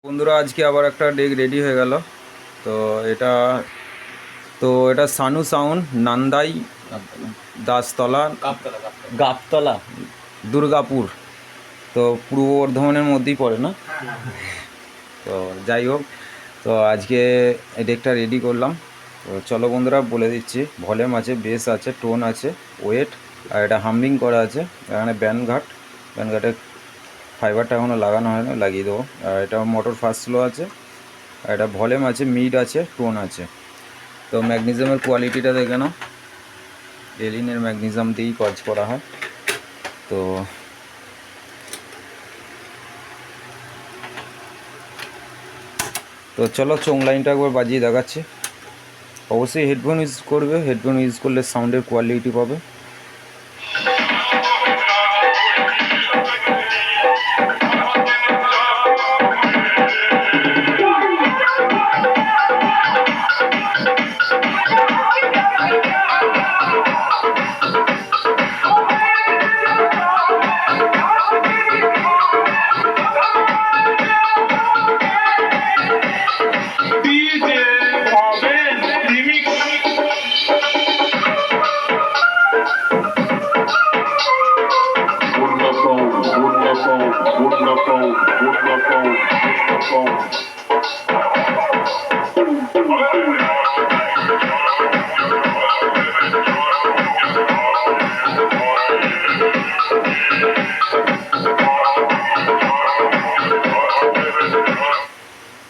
বন্ধুরা আজকে আবার একটা ডেক রেডি হয়ে গেল। তো এটা এটা সানু সাউন্ড, নান্দাই, দাসতলা, গাবতলা, দুর্গাপুর। তো পূর্ব বর্ধমানের মধ্যেই পড়ে না? তো যাই হোক, তো আজকে এই ডেকটা রেডি করলাম। তো চলো বন্ধুরা বলে দিচ্ছি, ভলিউম আছে, বেস আছে, টোন আছে, ওয়েট, আর এটা হামিং করা আছে। এখানে ব্যান্ডঘাটে ফাইবারটা এখনও লাগানো হয় না, লাগিয়ে দেবো। আর এটা মোটর ফার্স্ট স্লো আছে, আর এটা ভলিউম আছে, মিড আছে, টোন আছে। তো ম্যাগনেসিয়ামের কোয়ালিটিটা দেখে নাও, এলিনের ম্যাগনেসিয়াম দিয়েই কাজ করা হয়। তো তো চলো চোং লাইনটা একবার বাজিয়ে দেখাচ্ছি। অবশ্যই হেডফোন ইউজ করবে, হেডফোন ইউজ করলে সাউন্ডের কোয়ালিটি পাবে।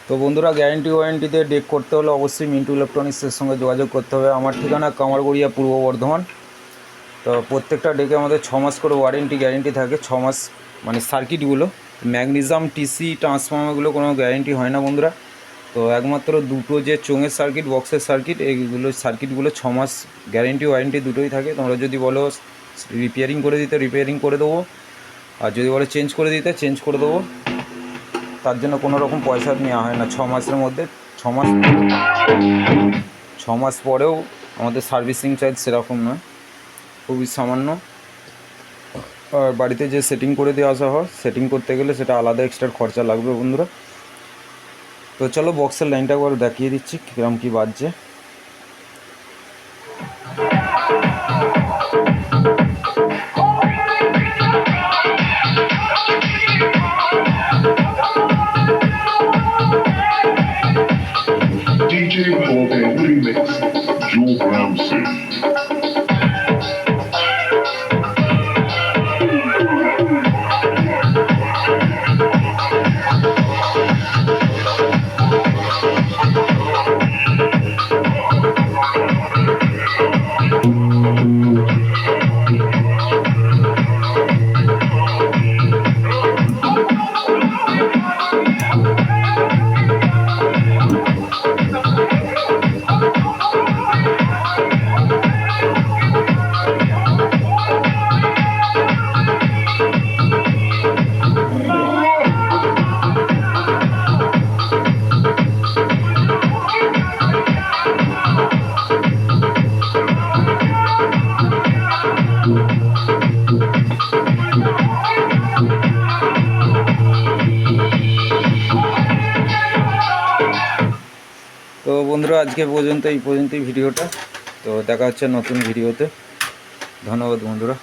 তো বন্ধুরা, গ্যারেন্টি ওয়ারেন্টিতে ডেক করতে হলে অবশ্যই মিন্টু ইলেকট্রনিক্সের সঙ্গে যোগাযোগ করতে হবে। আমার ঠিকানা কামারগড়িয়া, পূর্ব বর্ধমান। তো প্রত্যেকটা ডেকে আমাদের 6 মাস করে ওয়ারেন্টি গ্যারেন্টি থাকে। 6 মাস মানে সার্কিটগুলো, ম্যাগনেসিয়াম, টিসি, ট্রান্সফর্মারগুলো কোনো গ্যারেন্টি হয় না বন্ধুরা। তো একমাত্র দুটো যে চোঙের সার্কিট, বক্সের সার্কিট, এইগুলো সার্কিটগুলো 6 মাস গ্যারেন্টি ওয়ারেন্টি দুটোই থাকে। তোমরা যদি বলো রিপেয়ারিং করে দিতে, রিপেয়ারিং করে দেবো, আর যদি বলো চেঞ্জ করে দিতে, চেঞ্জ করে দেবো। তার জন্য কোনো রকম পয়সা নেওয়া হয় না 6 মাসের মধ্যে। 6 মাস পরেও আমাদের সার্ভিসিং চার্জ সেরকম নয়, খুবই সামান্য। আর বাড়িতে যে সেটিং করে দিয়ে আসা হয়, সেটিং করতে গেলে সেটা আলাদা এক্সট্রা খরচা লাগবে বন্ধুরা। তো চলো বক্সের লাইনটা একবার দেখিয়ে দিচ্ছি কীরকম কী বাজছে। DJ Bobby Remix, Joe Ramsey. তো বন্ধুরা আজকে এই পর্যন্তই ভিডিওটা। তো দেখা হচ্ছে নতুন ভিডিওতে। ধন্যবাদ বন্ধুরা।